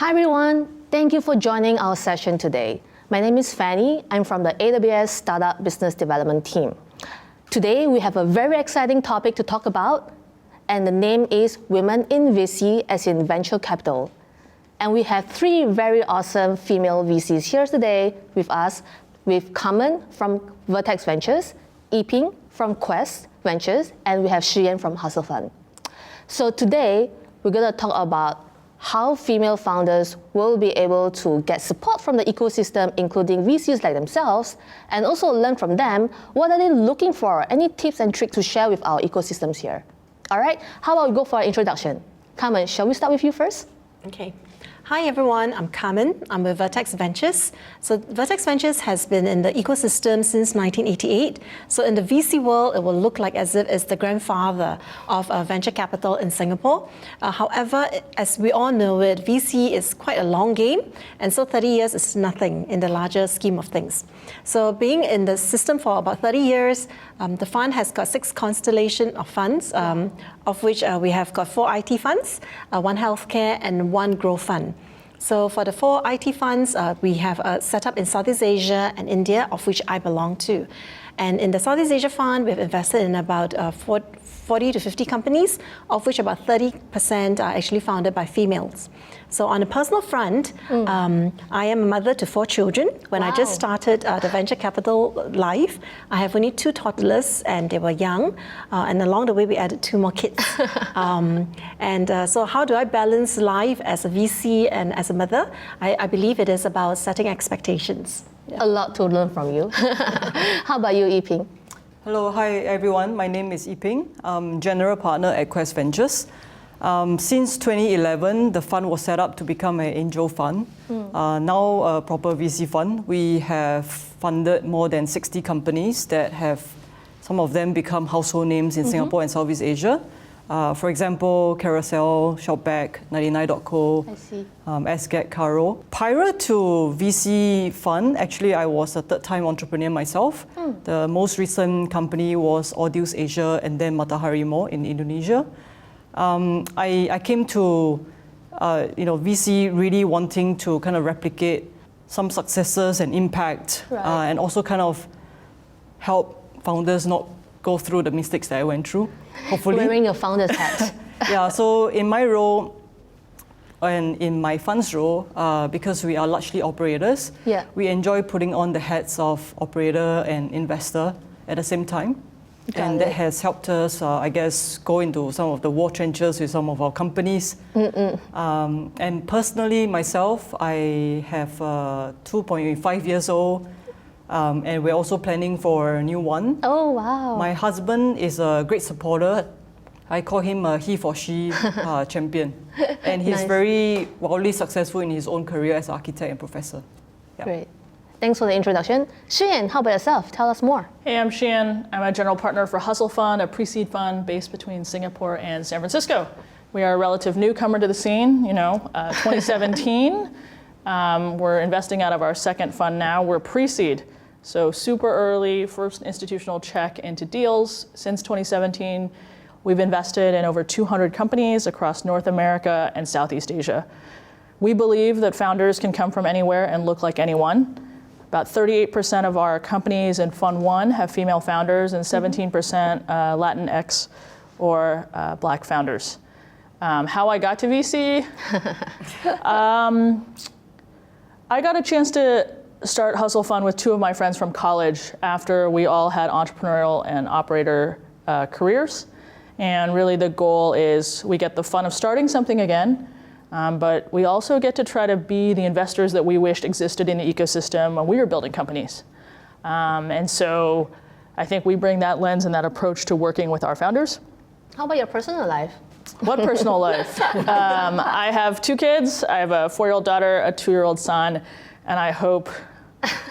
Hi everyone, thank you for joining our session today. My name is Fanny. I'm from the AWS Startup Business Development team. Today we have a very exciting topic to talk about, and the name is Women in VC, as in venture capital. And we have three very awesome female VCs here today with us, with Carmen from Vertexs Ventures, Yiping from Quest Ventures, and we have Shiyan from Hustle Fund. So today we're going to talk about how female founders will be able to get support from the ecosystem, including VCs like themselves, and also learn from them what are they looking for, any tips and tricks to share with our ecosystems here. All right, how about we go for an introduction? Carmen, shall we start with you first? Okay. Hi everyone, I'm Carmen. I'm with Vertexs Ventures. So Vertexs Ventures has been in the ecosystem since 1988. So in the VC world, it will look like as if it's the grandfather of venture capital in Singapore. However, as we all know it, VC is quite a long game, and so 30 years is nothing in the larger scheme of things. So being in the system for about 30 years, the fund has got 6 constellations of funds, of which we have got 4 IT funds, 1 healthcare, and 1 growth fund. So for the 4 IT funds, we have set up in Southeast Asia and India, of which I belong to. And in the Southeast Asia fund, we've invested in about 40 to 50 companies, of which about 30% are actually founded by females. So on a personal front, I am a mother to 4 children. When I just started the venture capital life, I have only 2 toddlers, and they were young. And along the way, we added 2 more kids. So how do I balance life as a VC and as a mother? I believe it is about setting expectations. Yeah. A lot to learn from you. How about you, Yiping? Hello, hi everyone. My name is Yiping. I'm general partner at Quest Ventures. Since 2011, the fund was set up to become an angel fund. Now a proper VC fund. We have funded more than 60 companies that have, some of them become household names in Singapore and Southeast Asia. For example, Carousel, Shopback, 99.co, SGET, Caro. Prior to VC fund, actually I was a third-time entrepreneur myself. The most recent company was Audius Asia and then Matahari Mall in Indonesia. I came to VC really wanting to kind of replicate some successes and impact, and also kind of help founders not go through the mistakes that I went through, hopefully. Wearing your founder's hat. Yeah, so in my role, and in my fund's role, because we are largely operators, we enjoy putting on the hats of operator and investor at the same time. And that has helped us, I guess, go into some of the war trenches with some of our companies. And personally, myself, I have 2.5 years old, and we're also planning for a new one. Oh, wow. My husband is a great supporter. I call him a he for she champion. And he's very wildly successful in his own career as an architect and professor. Yeah. Great. Thanks for the introduction. Shiyan, how about yourself? Tell us more. Hey, I'm Shiyan. I'm a general partner for Hustle Fund, a pre-seed fund based between Singapore and San Francisco. We are a relative newcomer to the scene, 2017. We're investing out of our second fund now. We're pre-seed. So super early, first institutional check into deals. Since 2017, we've invested in over 200 companies across North America and Southeast Asia. We believe that founders can come from anywhere and look like anyone. About 38% of our companies in Fund 1 have female founders and 17% Latinx or Black founders. How I got to VC? I got a chance to start Hustle Fund with 2 of my friends from college after we all had entrepreneurial and operator careers. And really the goal is we get the fun of starting something again, but we also get to try to be the investors that we wished existed in the ecosystem when we were building companies. And so I think we bring that lens and that approach to working with our founders. How about your personal life? What personal life? I have 2 kids. I have a 4-year-old daughter, a 2-year-old son, and I hope,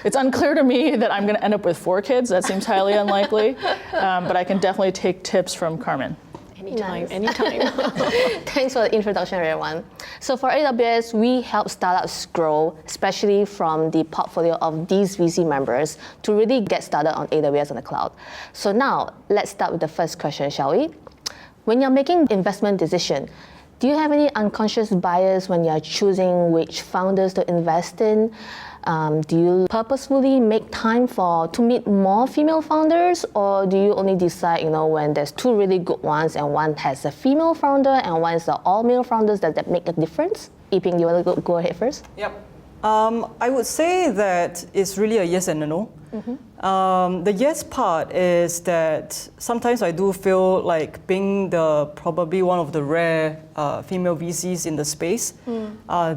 it's unclear to me that I'm going to end up with 4 kids. That seems highly unlikely, but I can definitely take tips from Carmen. Anytime, anytime. Thanks for the introduction, everyone. So for AWS, we help startups grow, especially from the portfolio of these VC members, to really get started on AWS on the cloud. So now, let's start with the first question, shall we? When you're making investment decision, Do you have any unconscious bias when you're choosing which founders to invest in? Do you purposefully make time to meet more female founders, or do you only decide, when there's two really good ones and one has a female founder and one is the all-male founders, that make a difference? Yiping, you want to go ahead first? Yep. I would say that it's really a yes and a no. The yes part is that sometimes I do feel like being probably one of the rare female VCs in the space,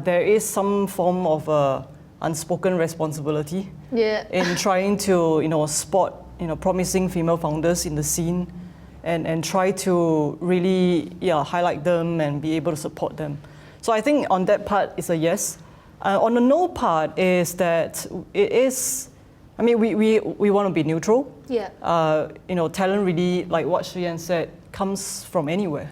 there is some form of unspoken responsibility in trying to spot promising female founders in the scene and try to really highlight them and be able to support them. So I think on that part it's a yes. On the no part is that it is, we want to be neutral. Yeah. Talent really, like what Shiyan said, comes from anywhere.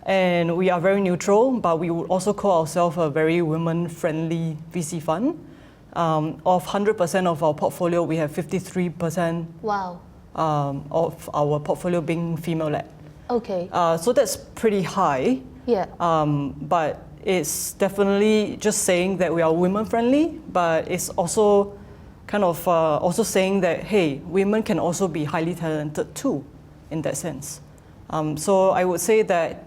And we are very neutral, but we would also call ourselves a very women-friendly VC fund. Of 100% of our portfolio, we have 53% Wow. Of our portfolio being female-led. Okay. So that's pretty high. Yeah. But it's definitely just saying that we are women-friendly, but it's also kind of also saying that, hey, women can also be highly talented too, in that sense. So I would say that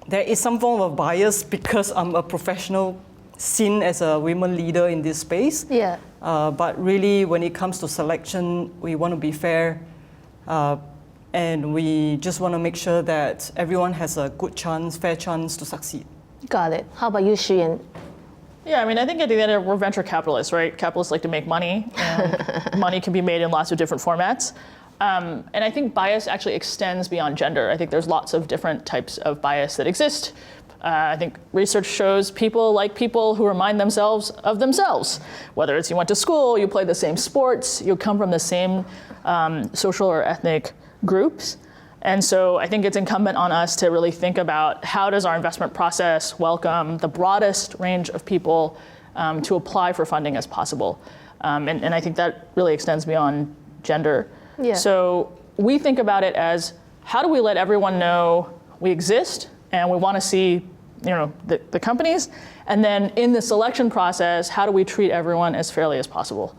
there is some form of bias because I'm a professional seen as a women leader in this space. Yeah. But really, when it comes to selection, we want to be fair, and we just want to make sure that everyone has a good chance, fair chance to succeed. Got it. How about you, Shiyan? Yeah, I think at the end of it, we're venture capitalists, right? Capitalists like to make money, and money can be made in lots of different formats. And I think bias actually extends beyond gender. I think there's lots of different types of bias that exist. I think research shows people like people who remind themselves of themselves. Whether it's you went to school, you played the same sports, you come from the same social or ethnic groups. And so I think it's incumbent on us to really think about how does our investment process welcome the broadest range of people to apply for funding as possible. And I think that really extends beyond gender. Yeah. So we think about it as how do we let everyone know we exist and we want to see the companies, and then in the selection process, how do we treat everyone as fairly as possible?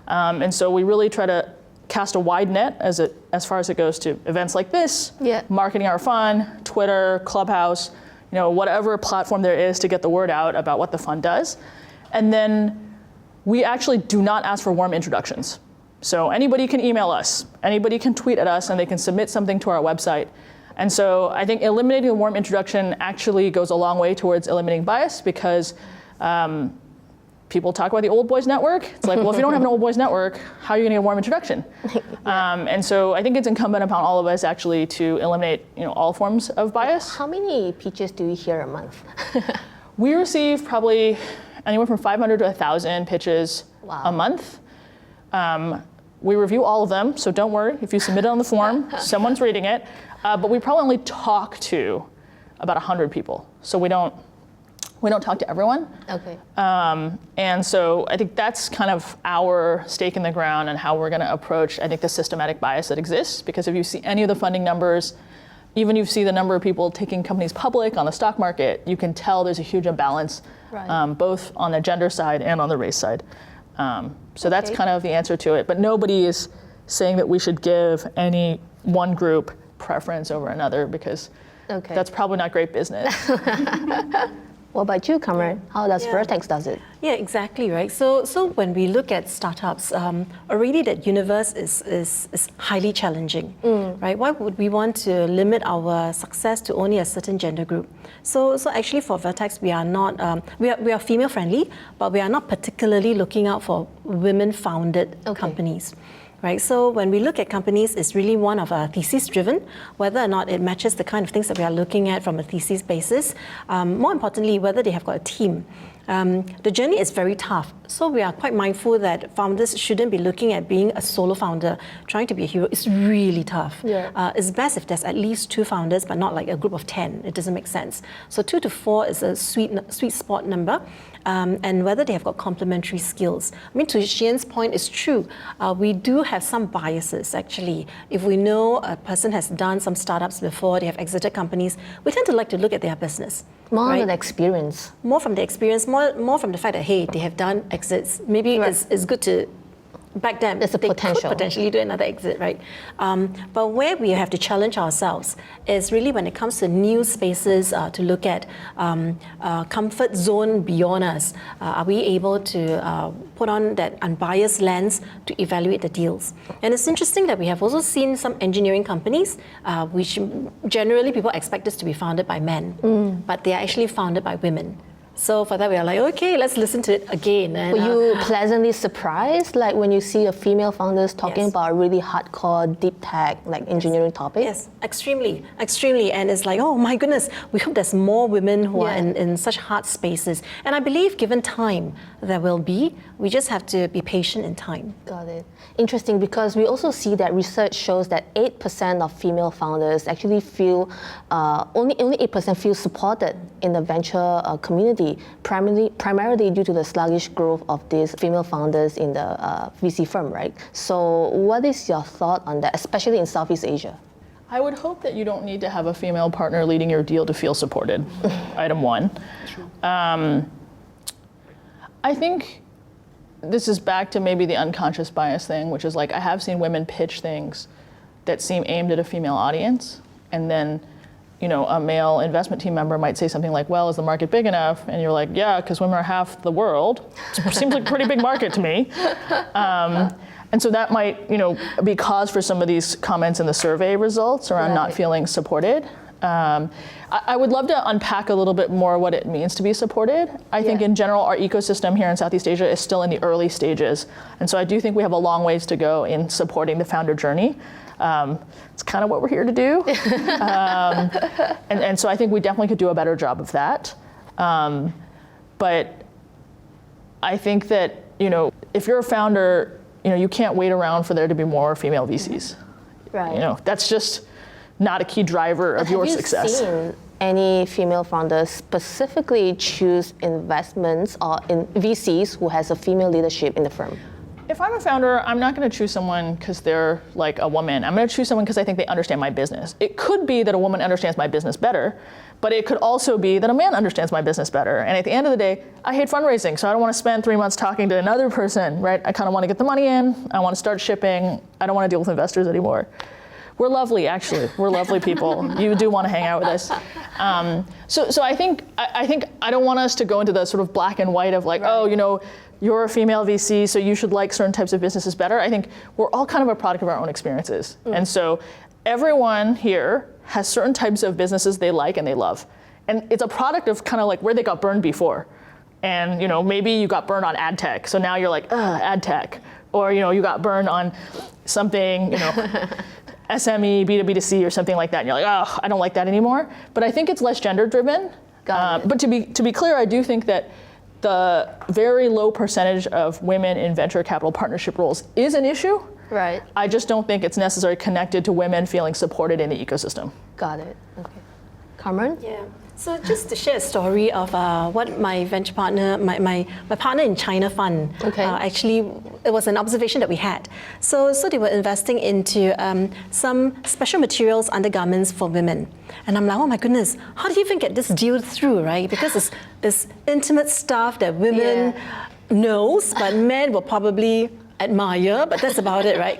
And so we really try to cast a wide net as far as it goes to events like this, marketing our fund, Twitter, Clubhouse, whatever platform there is to get the word out about what the fund does. And then we actually do not ask for warm introductions. So anybody can email us, anybody can tweet at us, and they can submit something to our website. And so I think eliminating the warm introduction actually goes a long way towards eliminating bias, because people talk about the old boys network. It's like, well, if you don't have an old boys network, how are you gonna get a warm introduction? And so I think it's incumbent upon all of us actually to eliminate all forms of bias. How many pitches do you hear a month? We receive probably anywhere from 500 to 1,000 pitches a month. We review all of them, so don't worry. If you submit it on the form, someone's reading it. But we probably only talk to about 100 people. So we don't talk to everyone. Okay. And so I think that's kind of our stake in the ground and how we're going to approach, I think, the systematic bias that exists. Because if you see any of the funding numbers, even if you see the number of people taking companies public on the stock market, you can tell there's a huge imbalance, both on the gender side and on the race side. So that's kind of the answer to it. But nobody is saying that we should give any one group preference over another, because that's probably not great business. What about you, Cameron? How does Vertex does it? Yeah, exactly, right. So when we look at startups, already that universe is highly challenging, right? Why would we want to limit our success to only a certain gender group? So actually for Vertex, we are not, we are female friendly, but we are not particularly looking out for women-founded companies. Right, so when we look at companies, it's really one of our thesis driven, whether or not it matches the kind of things that we are looking at from a thesis basis. More importantly, whether they have got a team. the journey is very tough. So we are quite mindful that founders shouldn't be looking at being a solo founder, trying to be a hero. It's really tough. Yeah. It's best if there's at least 2 founders, but not like a group of 10. It doesn't make sense. So 2 to 4 is a sweet spot number. And whether they have got complementary skills. I mean, to Xian's point, it's true. We do have some biases, actually. If we know a person has done some startups before, they have exited companies, we tend to like to look at their business. More right? on the experience. More from the experience, more from the fact that, hey, they have done exits. Maybe it's good to back them. There's a they potential. could potentially do another exit, right? But where we have to challenge ourselves is really when it comes to new spaces to look at comfort zone beyond us. Are we able to put on that unbiased lens to evaluate the deals? And it's interesting that we have also seen some engineering companies, which generally people expect us to be founded by men, but they are actually founded by women. So for that, we are like, okay, let's listen to it again. And, Were you pleasantly surprised, like when you see a female founders talking Yes. about really hardcore, deep tech, like engineering topics? Yes, extremely. And it's like, oh my goodness, we hope there's more women who are in such hard spaces. And I believe given time, there will be. We just have to be patient in time. Got it. Interesting, because we also see that research shows that 8% of female founders actually feel, only 8% feel supported in the venture community, primarily due to the sluggish growth of these female founders in the VC firm, right? So what is your thought on that, especially in Southeast Asia? I would hope that you don't need to have a female partner leading your deal to feel supported. Item 1. I think this is back to maybe the unconscious bias thing, which is like I have seen women pitch things that seem aimed at a female audience, and then a male investment team member might say something like, well, is the market big enough? And you're like, yeah, because women are half the world. It seems like a pretty big market to me. And so that might be cause for some of these comments in the survey results around not feeling supported. I would love to unpack a little bit more what it means to be supported. I think in general, our ecosystem here in Southeast Asia is still in the early stages. And so I do think we have a long ways to go in supporting the founder journey. It's kind of what we're here to do. And so I think we definitely could do a better job of that. But I think that, if you're a founder, you can't wait around for there to be more female VCs. Right. That's just not a key driver of your success. Have you seen any female founders specifically choose investments or in VCs who has a female leadership in the firm? If I'm a founder, I'm not going to choose someone because they're like a woman. I'm going to choose someone because I think they understand my business. It could be that a woman understands my business better, but it could also be that a man understands my business better. And at the end of the day, I hate fundraising, so I don't want to spend 3 months talking to another person, right? I kind of want to get the money in. I want to start shipping. I don't want to deal with investors anymore. We're lovely, actually. We're lovely people. You do want to hang out with us. So I think I don't want us to go into the sort of black and white of like, you're a female VC, so you should like certain types of businesses better. I think we're all kind of a product of our own experiences. And so everyone here has certain types of businesses they like and they love. And it's a product of kind of like where they got burned before. And maybe you got burned on ad tech, so now you're like, ad tech. Or you got burned on something, SME, B2B2C or something like that, and you're like, oh, I don't like that anymore. But I think it's less gender driven. But to be clear, I do think that the very low percentage of women in venture capital partnership roles is an issue. Right. I just don't think it's necessarily connected to women feeling supported in the ecosystem. Got it. Okay. Cameron? Yeah. So just to share a story of what my venture partner, my partner in China fund, actually, it was an observation that we had. So they were investing into some special materials, undergarments for women. And I'm like, oh my goodness, how do you even get this deal through, right? Because it's intimate stuff that women knows, but men will probably admire, but that's about it, right?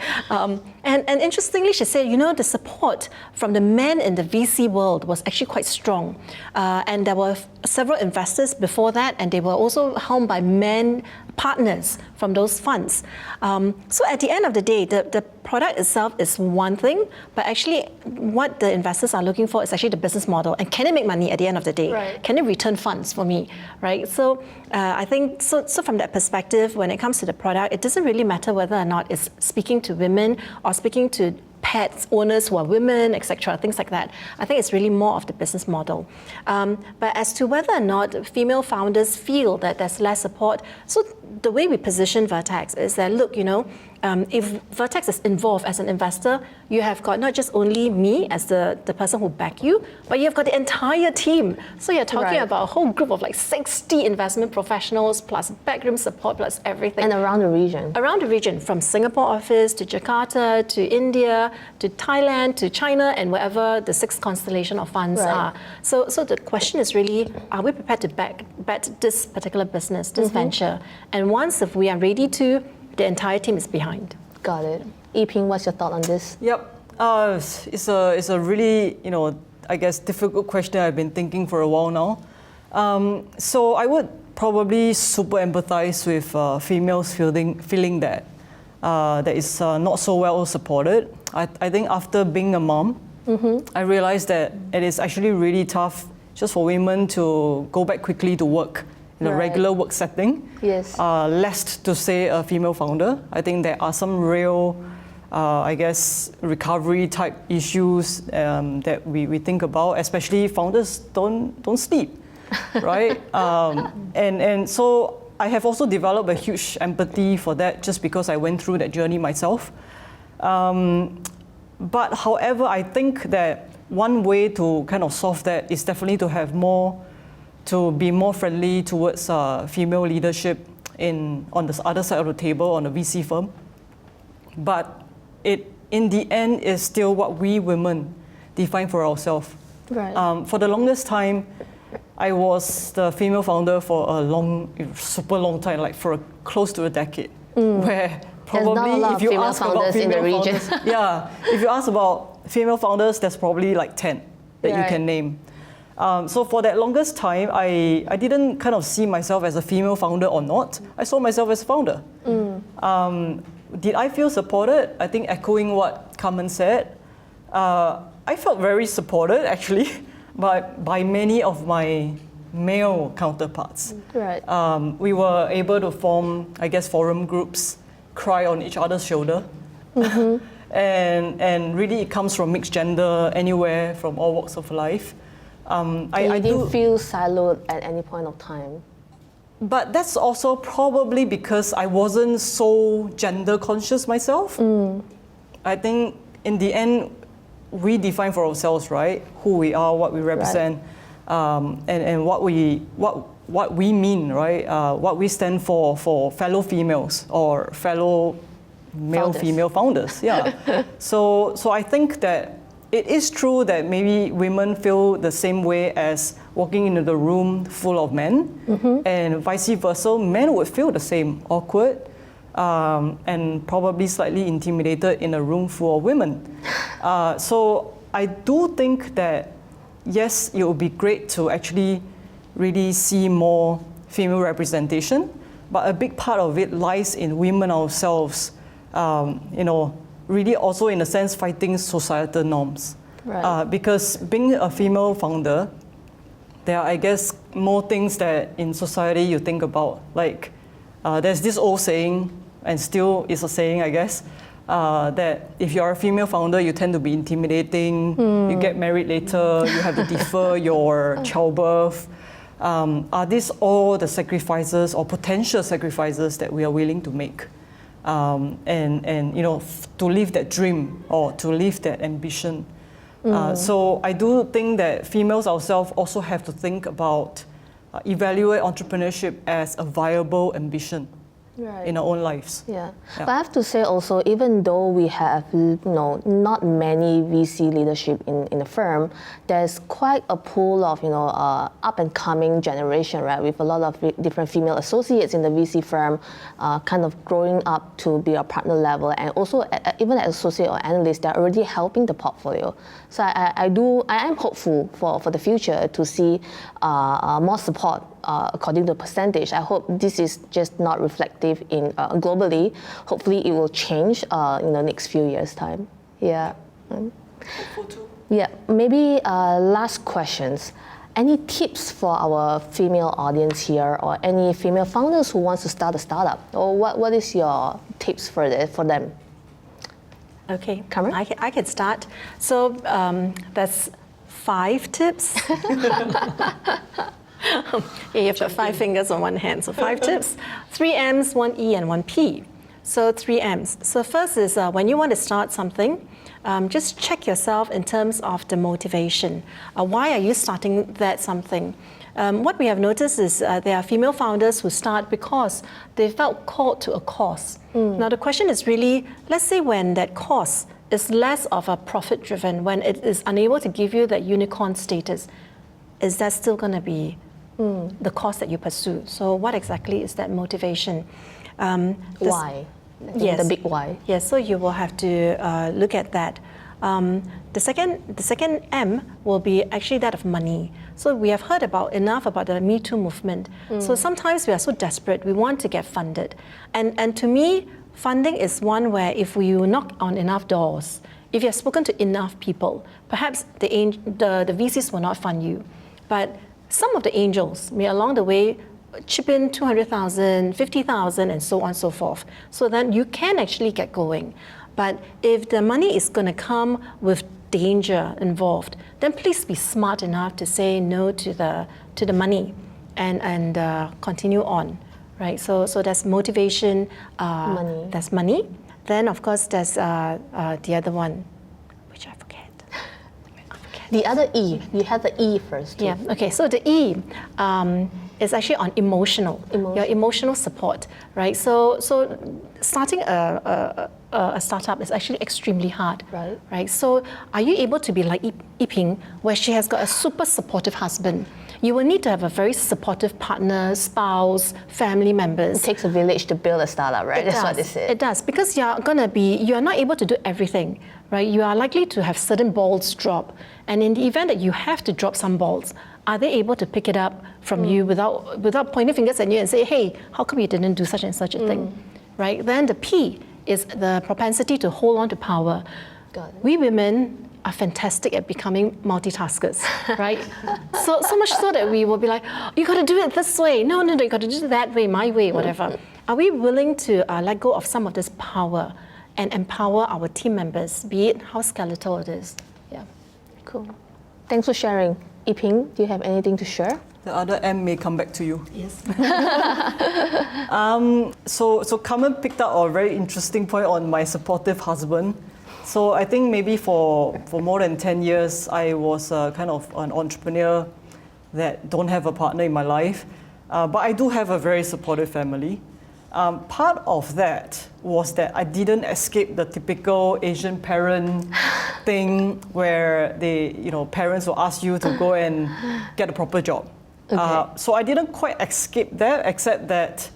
And interestingly, she said, the support from the men in the VC world was actually quite strong. And there were several investors before that, and they were also helmed by men partners from those funds. So at the end of the day, the product itself is one thing, but actually what the investors are looking for is actually the business model. And can it make money at the end of the day? Right. Can it return funds for me, right? So I think, so from that perspective, when it comes to the product, it doesn't really matter whether or not it's speaking to women or speaking to pets owners who are women, etc., things like that. I think it's really more of the business model. But as to whether or not female founders feel that there's less support, so the way we position Vertexs is that, look, if Vertexs is involved as an investor, you have got not just only me as the person who back you, but you have got the entire team. So you're talking about a whole group of like 60 investment professionals plus backroom support plus everything. And around the region. Around the region, from Singapore office to Jakarta to India to Thailand to China and wherever the 6th constellation of funds are. So the question is really, are we prepared to back this particular business, this venture? And once if we are ready to, the entire team is behind. Got it. Yiping, what's your thought on this? Yep. It's a really, I guess, difficult question I've been thinking for a while now. So I would probably super empathize with females feeling that is not so well supported. I think after being a mom, I realized that it is actually really tough just for women to go back quickly to work in a regular work setting. Yes. Less to say a female founder. I think there are some real, I guess, recovery type issues that we think about, especially founders don't sleep, right? And so I have also developed a huge empathy for that just because I went through that journey myself. But however, I think that one way to kind of solve that is definitely to be more friendly towards female leadership on the other side of the table, on a VC firm. But it, in the end, is still what we women define for ourselves. Right. For the longest time, I was the female founder for a super long time, like for close to a decade, where probably if you ask about female founders, if you ask about female founders, there's probably like 10 that you can name. So for that longest time, I didn't kind of see myself as a female founder or not. I saw myself as a founder. Did I feel supported? I think echoing what Carmen said, I felt very supported actually by many of my male counterparts. Right. We were able to form, I guess, forum groups, cry on each other's shoulder. And really it comes from mixed gender, anywhere, from all walks of life. I didn't feel siloed at any point of time. But that's also probably because I wasn't so gender conscious myself. I think in the end, we define for ourselves, right, who we are, what we represent, and what we mean, right, what we stand for fellow females or fellow male-female founders. Yeah. So I think that it is true that maybe women feel the same way as walking into the room full of men, and vice versa, men would feel the same, awkward, and probably slightly intimidated in a room full of women. So I do think that, yes, it would be great to actually really see more female representation, but a big part of it lies in women ourselves, really also in a sense fighting societal norms. Right. Because being a female founder, there are, I guess, more things that in society you think about. Like, there's this old saying, and still is a saying, I guess, that if you're a female founder, you tend to be intimidating, you get married later, you have to defer your childbirth. Are these all the sacrifices or potential sacrifices that we are willing to make? To live that dream or to live that ambition. So I do think that females ourselves also have to think about, evaluate entrepreneurship as a viable ambition in our own lives. Yeah. But I have to say also, even though we have not many VC leadership in the firm, there's quite a pool of up and coming generation, right? With a lot of different female associates in the VC firm, kind of growing up to be a partner level, and also even as associate or analyst, they're already helping the portfolio. So I am hopeful for the future to see more support according to the percentage. I hope this is just not reflective in globally. Hopefully it will change in the next few years' time. Yeah. Yeah, maybe last questions. Any tips for our female audience here, or any female founders who wants to start a startup? Or what is your tips for them? Okay, Cameron? I can start. So that's 5 tips. Yeah, you've got 5 fingers on one hand, so 5 tips. 3 M's, 1 E, and 1 P. So 3 M's. So first is when you want to start something, just check yourself in terms of the motivation. Why are you starting that something? What we have noticed is there are female founders who start because they felt called to a cause. Now the question is really, let's say when that cause is less of a profit-driven, when it is unable to give you that unicorn status, is that still going to be the cause that you pursue? So what exactly is that motivation? Why? Yes. The big why. Yes, so you will have to look at that. The second M will be actually that of money. So we have heard enough about the Me Too movement. So sometimes we are so desperate, we want to get funded. And to me, funding is one where if you knock on enough doors, if you have spoken to enough people, perhaps the VCs will not fund you. But some of the angels may along the way chip in 200,000, 50,000, and so on and so forth. So then you can actually get going. But if the money is going to come with danger involved, then please be smart enough to say no to the money and continue on, right? So there's motivation. Money. There's money. Then of course there's the other one, which I forget. The other E, you had the E first. Too. Yeah. Okay. So the E is actually on your emotional support, right? So starting a startup is actually extremely hard, right? So are you able to be like Yiping, where she has got a super supportive husband? You will need to have a very supportive partner, spouse, family members. It takes a village to build a startup, right? That's what they said. It does, because you are not able to do everything, right? You are likely to have certain balls drop. And in the event that you have to drop some balls, are they able to pick it up from you without pointing fingers at you and say, hey, how come you didn't do such and such a thing, right? Then the P is the propensity to hold on to power. Got it. We women are fantastic at becoming multitaskers, right? so much so that we will be like, oh, you got to do it this way. No, you got to do it that way, my way, whatever. Are we willing to let go of some of this power and empower our team members, be it how skeletal it is? Yeah. Cool. Thanks for sharing. Yiping, do you have anything to share? The other M may come back to you. Yes. So Carmen picked up a very interesting point on my supportive husband. So I think maybe for more than 10 years, I was kind of an entrepreneur that don't have a partner in my life. But I do have a very supportive family. Part of that was that I didn't escape the typical Asian parent thing where parents will ask you to go and get a proper job. Okay. So I didn't quite escape that, except that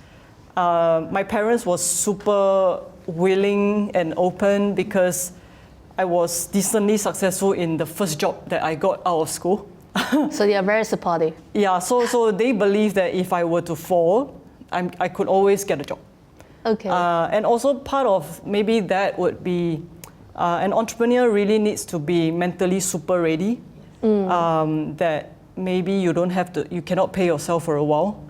my parents were super willing and open because I was decently successful in the first job that I got out of school. So they are very supportive. Yeah, so they believe that if I were to fall, I could always get a job. Okay. And also part of maybe that would be an entrepreneur really needs to be mentally super ready. That maybe you cannot pay yourself for a while.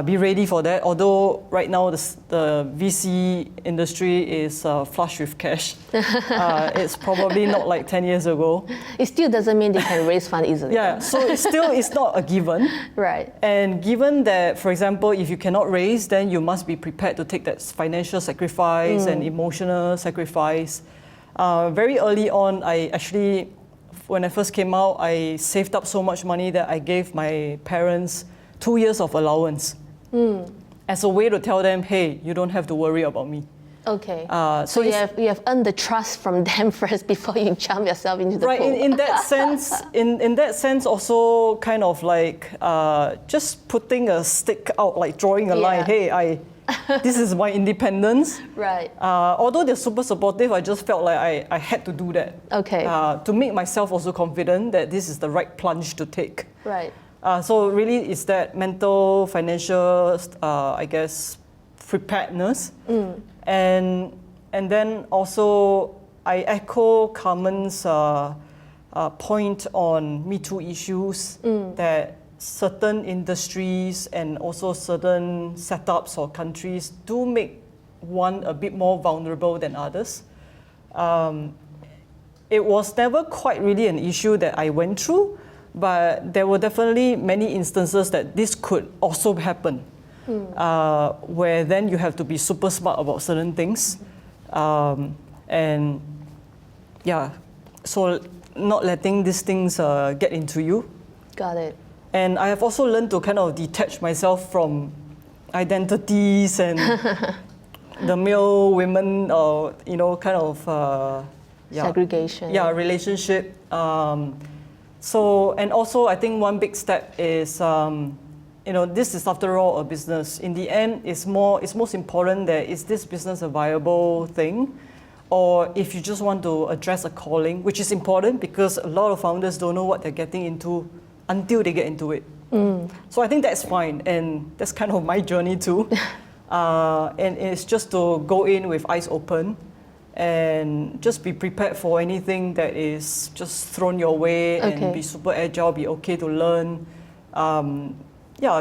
Be ready for that. Although right now the VC industry is flush with cash. It's probably not like 10 years ago. It still doesn't mean they can raise funds easily. Yeah, so it's not a given. Right. And given that, for example, if you cannot raise, then you must be prepared to take that financial sacrifice and emotional sacrifice. Very early on, when I first came out, I saved up so much money that I gave my parents 2 years of allowance as a way to tell them, hey, you don't have to worry about me. Okay. So you have earned the trust from them first before you jump yourself into the right, pool. in that sense, also kind of like just putting a stick out, like drawing a line. Hey, this is my independence. Right. Although they're super supportive, I just felt like I had to do that. Okay. To make myself also confident that this is the right plunge to take. Right. So really, it's that mental, financial, I guess, preparedness, and then also I echo Carmen's point on Me Too issues that certain industries and also certain setups or countries do make one a bit more vulnerable than others. it was never quite really an issue that I went through, but there were definitely many instances that this could also happen, where then you have to be super smart about certain things. And yeah, so not letting these things get into you. Got it. And I have also learned to kind of detach myself from identities and the male, women, or kind of Segregation. Yeah, relationship. So, and also I think one big step is, this is after all a business. In the end, it's most important that is this business a viable thing, or if you just want to address a calling, which is important because a lot of founders don't know what they're getting into until they get into it. So I think that's fine, and that's kind of my journey too. And it's just to go in with eyes open and just be prepared for anything that is just thrown your way, and be super agile, be okay to learn.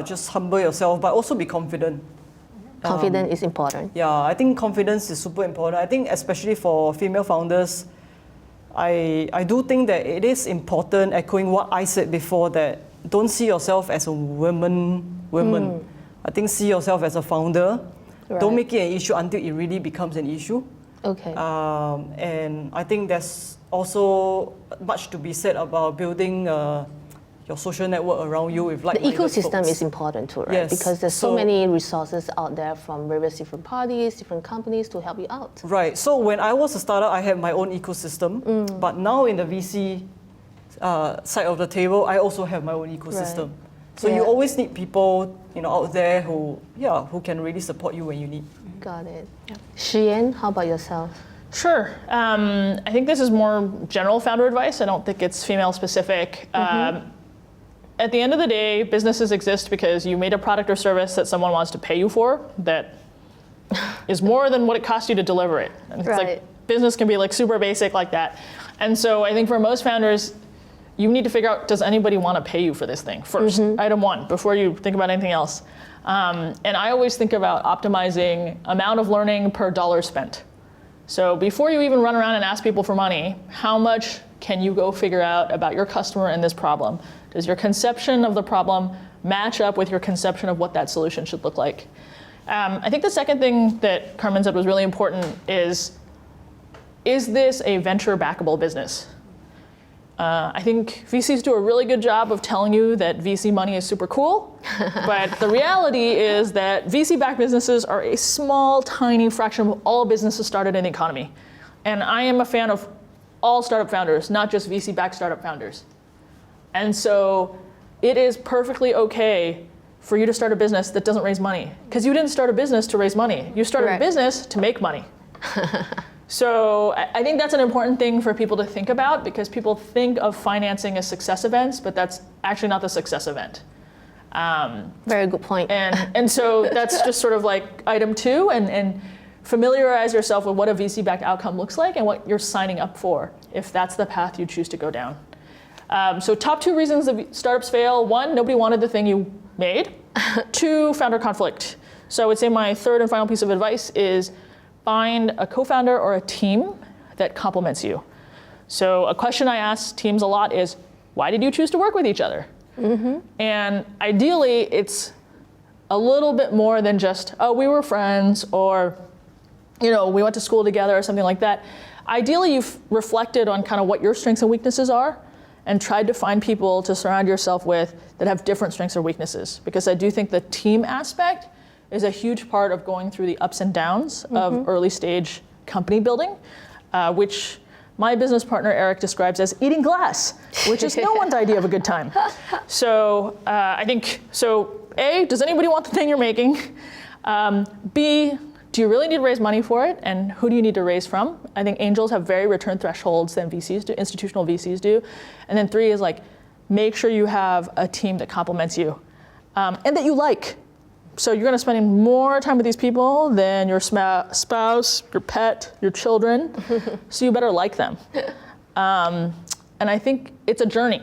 Just humble yourself, but also be confident. Confidence is important. Yeah, I think confidence is super important. I think especially for female founders, I do think that it is important, echoing what I said before, that don't see yourself as a woman. I think see yourself as a founder. Right. Don't make it an issue until it really becomes an issue. Okay. And I think there's also much to be said about building your social network around you with The like-minded ecosystem folks. is important too, right? Yes. Because there's so many resources out there from various different parties, different companies to help you out. Right. So when I was a startup, I had my own ecosystem. But now in the VC side of the table, I also have my own ecosystem. Right. So you always need people, out there who can really support you when you need. Got it. Shiyan, how about yourself? Sure. I think this is more general founder advice. I don't think it's female specific. At the end of the day, businesses exist because you made a product or service that someone wants to pay you for that is more than what it cost you to deliver it. And it's like business can be like super basic like that. And so I think for most founders, you need to figure out, does anybody want to pay you for this thing first? Item one, before you think about anything else. And I always think about optimizing amount of learning per dollar spent. So before you even run around and ask people for money, how much can you go figure out about your customer and this problem? Does your conception of the problem match up with your conception of what that solution should look like? I think the second thing that Carmen said was really important is this a venture backable business? I think VCs do a really good job of telling you that VC money is super cool, but the reality is that VC-backed businesses are a small, tiny fraction of all businesses started in the economy. And I am a fan of all startup founders, not just VC-backed startup founders. And so it is perfectly okay for you to start a business that doesn't raise money, because you didn't start a business to raise money. You started a business to make money. So I think that's an important thing for people to think about, because people think of financing as success events, but that's actually not the success event. Very good point. And so that's just sort of like item two, and familiarize yourself with what a VC-backed outcome looks like and what you're signing up for, if that's the path you choose to go down. So top two reasons that startups fail: one, nobody wanted the thing you made. Two, founder conflict. So I would say my third and final piece of advice is find a co-founder or a team that complements you. So a question I ask teams a lot is, why did you choose to work with each other? And ideally, it's a little bit more than just, oh, we were friends, or we went to school together, or something like that. Ideally, you've reflected on kind of what your strengths and weaknesses are, and tried to find people to surround yourself with that have different strengths or weaknesses. Because I do think the team aspect is a huge part of going through the ups and downs of early stage company building, which my business partner Eric describes as eating glass, which is no one's idea of a good time. So I think, A, does anybody want the thing you're making? B, do you really need to raise money for it? And who do you need to raise from? I think angels have very return thresholds than VCs do, institutional VCs do. And then 3 is like, make sure you have a team that complements you and that you like. So you're gonna spend more time with these people than your spouse, your pet, your children. So you better like them. And I think it's a journey.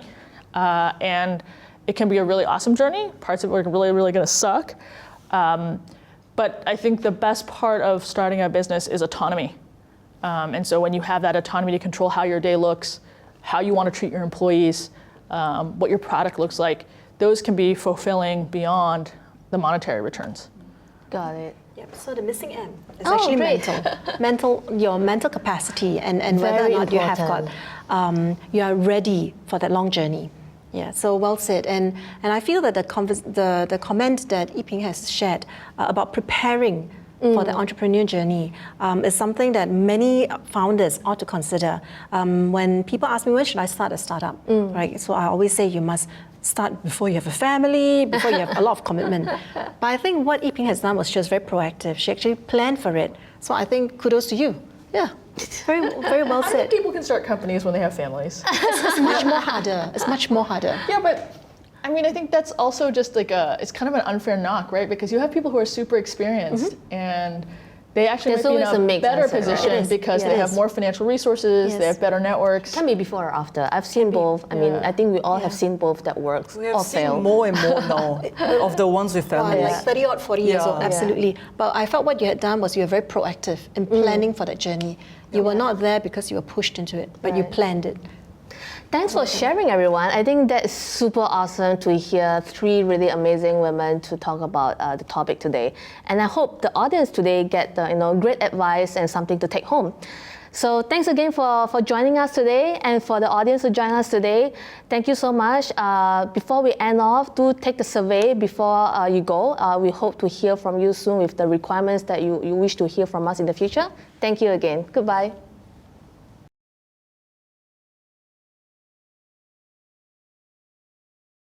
And it can be a really awesome journey. Parts of it are really, really gonna suck. But I think the best part of starting a business is autonomy. And so when you have that autonomy to control how your day looks, how you want to treat your employees, what your product looks like, those can be fulfilling beyond the monetary returns. Got it. Yep. So the missing M is Oh, actually great. your mental capacity, and whether or Very not you have got, important. you are ready for that long journey. Yeah, so well said. And I feel that the comment that Yiping has shared about preparing for the entrepreneur journey is something that many founders ought to consider. When people ask me, when should I start a startup, right? So I always say you must start before you have a family, before you have a lot of commitment. But I think what Yiping has done was she was very proactive. She actually planned for it. So I think kudos to you. Yeah, very, very well I think said. people can start companies when they have families. It's much more harder. It's much more harder. Yeah, but I mean, I think that's also just like it's kind of an unfair knock, right? Because you have people who are super experienced and they actually There's might be in always a a mix, better right? position It is. because Yeah. they It have is. more financial resources, Yes. they have better networks. Can be before or after. I've seen both. I mean, Yeah. I think we all have Yeah. seen both that works We have or seen fail. more and more now of the ones with Wow, families. like 30 or 40 years Yeah. old, absolutely. But I felt what you had done was you were very proactive in planning for that journey. You were not there because you were pushed into it, but you Right. planned it. Thanks for sharing, everyone. I think that is super awesome to hear three really amazing women to talk about the topic today. And I hope the audience today get great advice and something to take home. So thanks again for joining us today, and for the audience who joined us today, thank you so much. Before we end off, do take the survey before you go. We hope to hear from you soon with the requirements that you wish to hear from us in the future. Thank you again. Goodbye.